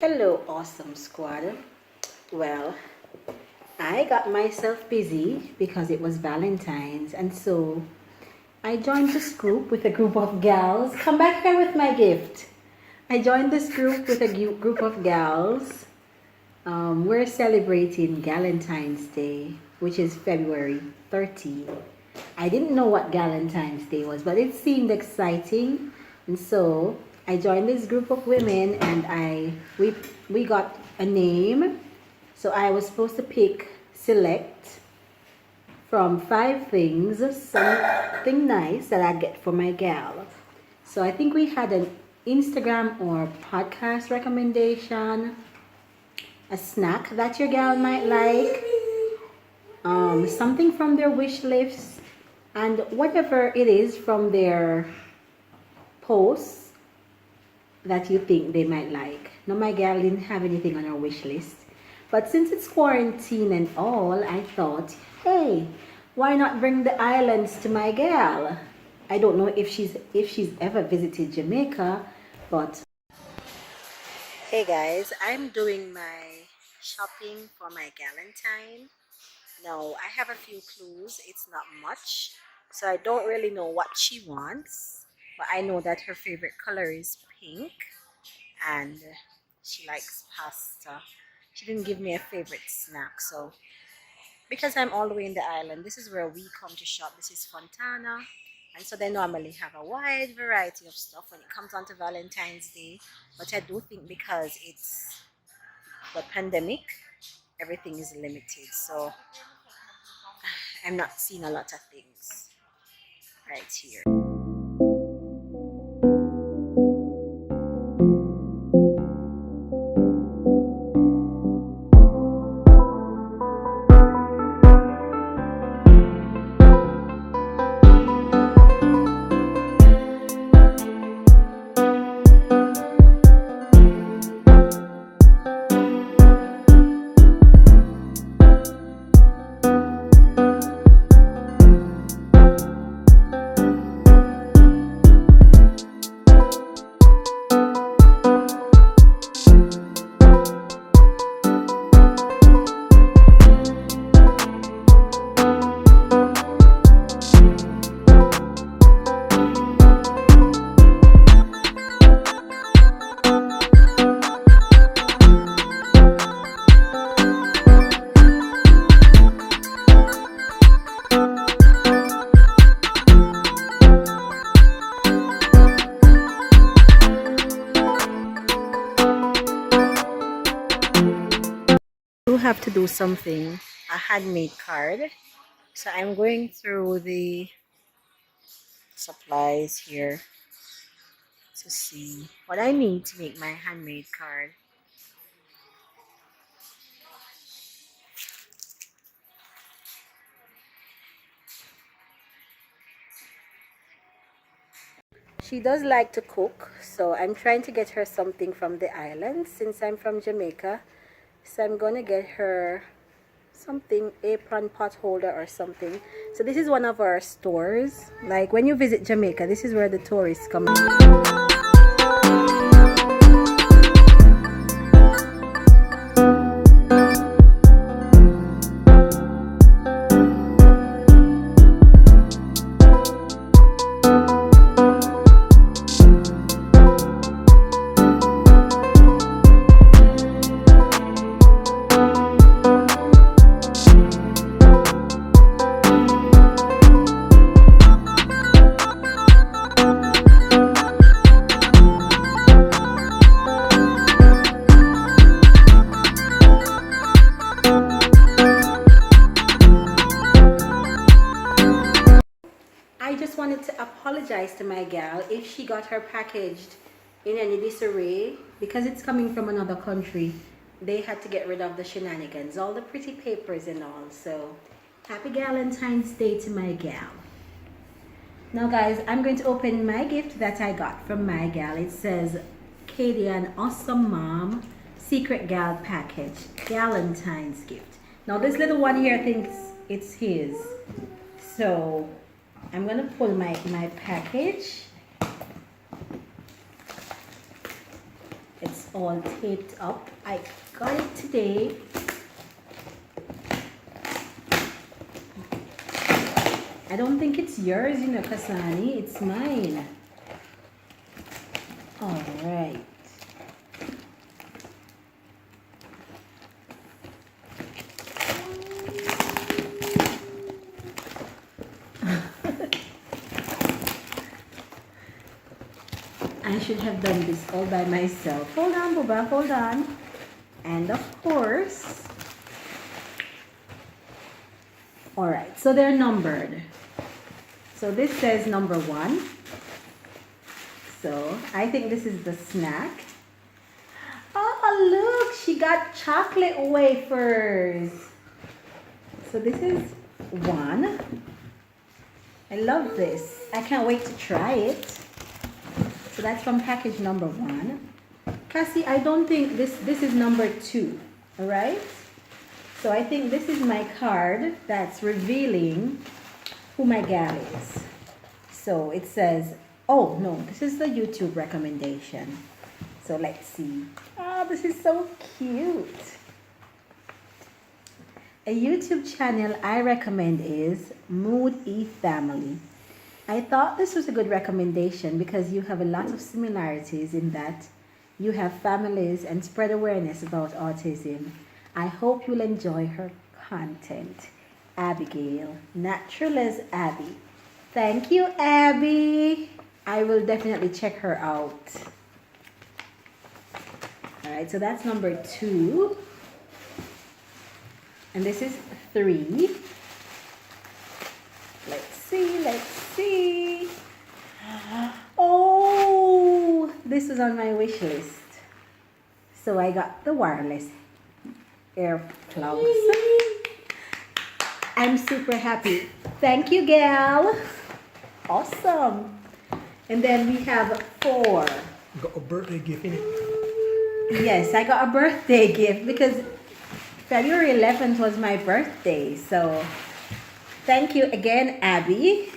Hello, awesome squad. Well, I got myself busy because it was Valentine's, and so I joined this group with a group of gals. Come back here with my gift. I joined this group with a group of gals. We're celebrating Galentine's Day, which is February 13. I didn't know what Galentine's Day was, but it seemed exciting, and so I joined this group of women, and we got a name. So I was supposed to select from 5 things, something nice that I'd get for my gal. So I think we had an Instagram or podcast recommendation, a snack that your gal might like, something from their wish list, and whatever it is from their posts that you think they might like. Now, my gal didn't have anything on her wish list, but since it's quarantine and all, I thought, hey, why not bring the islands to my gal? I don't know if she's ever visited Jamaica, but hey guys, I'm doing my shopping for my Galentine. Now, I have a few clues. It's not much, so I don't really know what she wants, but I know that her favorite color is pink and she likes pasta. She didn't give me a favorite snack, so because I'm all the way in the island, this is where we come to shop. This is Fontana, and so they normally have a wide variety of stuff when it comes on to Valentine's Day. But I do think because it's the pandemic, everything is limited, so I'm not seeing a lot of things right here. Have to do something, a handmade card, so I'm going through the supplies here to see what I need to make my handmade card. She does like to cook, so I'm trying to get her something from the island since I'm from Jamaica. So I'm gonna get her something, apron pot holder or something. So this is one of our stores. Like when you visit Jamaica, this is where the tourists come. I just wanted to apologize to my gal if she got her packaged in any disarray because it's coming from another country. They had to get rid of the shenanigans, all the pretty papers and all. So happy Galentine's Day to my gal. Now guys, I'm going to open my gift that I got from my gal. It says Katie an awesome mom secret gal package, Galentine's gift. Now this little one here thinks it's his, so I'm gonna pull my package. It's all taped up. I got it today. I don't think it's yours, you know, Kasani. It's mine. All right. I should have done this all by myself. Hold on, Booba, hold on. And of course, all right, so they're numbered. So this says number 1. So I think this is the snack. Oh, look, she got chocolate wafers. So this is 1. I love this. I can't wait to try it. So that's from package number 1. Cassie, I don't think this is number 2, all right? So I think this is my card that's revealing who my gal is. So it says, oh no, this is the YouTube recommendation. So let's see. Oh, this is so cute. A YouTube channel I recommend is Mood E Family. I thought this was a good recommendation because you have a lot of similarities in that you have families and spread awareness about autism. I hope you'll enjoy her content. Abigail, natural as Abby. Thank you, Abby. I will definitely check her out. All right, so that's number 2. And this is 3. Let's see. Oh, this was on my wish list. So I got the wireless earplugs. I'm super happy. Thank you, gal. Awesome. And then we have 4. You got a birthday gift in it. Yes, I got a birthday gift because February 11th was my birthday. So thank you again, Abby.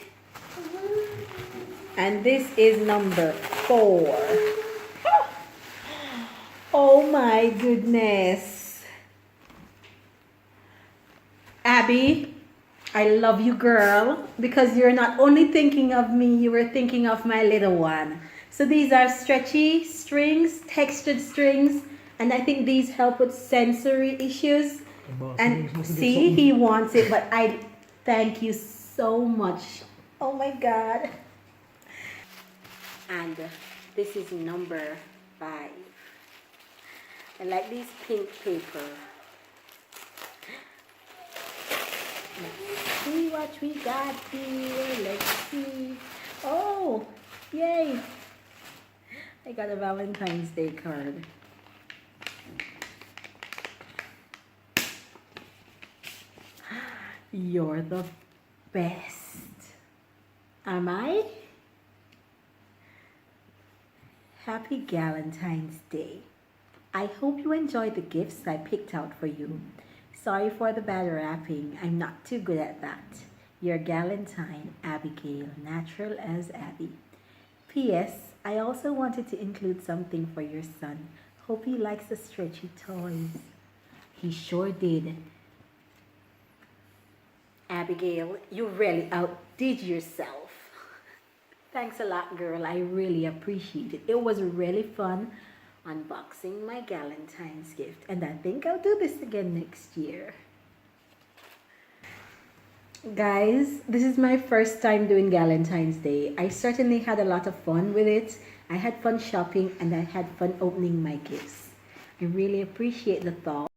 And this is number 4. Oh my goodness. Abby, I love you, girl, because you're not only thinking of me, you were thinking of my little one. So these are stretchy strings, textured strings, and I think these help with sensory issues. And see, he wants it, but I thank you so much. Oh my God. And this is number 5. I like these pink paper. Let's see what we got here. Let's see. Oh, yay. I got a Valentine's Day card. You're the best. Am I? Happy Galentine's Day. I hope you enjoyed the gifts I picked out for you. Sorry for the bad wrapping. I'm not too good at that. Your Galentine, Abigail, natural as Abby. P.S. I also wanted to include something for your son. Hope he likes the stretchy toys. He sure did. Abigail, you really outdid yourself. Thanks a lot, girl. I really appreciate it. It was really fun unboxing my Galentine's gift, and I think I'll do this again next year. Guys, this is my first time doing Galentine's Day. I certainly had a lot of fun with it. I had fun shopping and I had fun opening my gifts. I really appreciate the thought.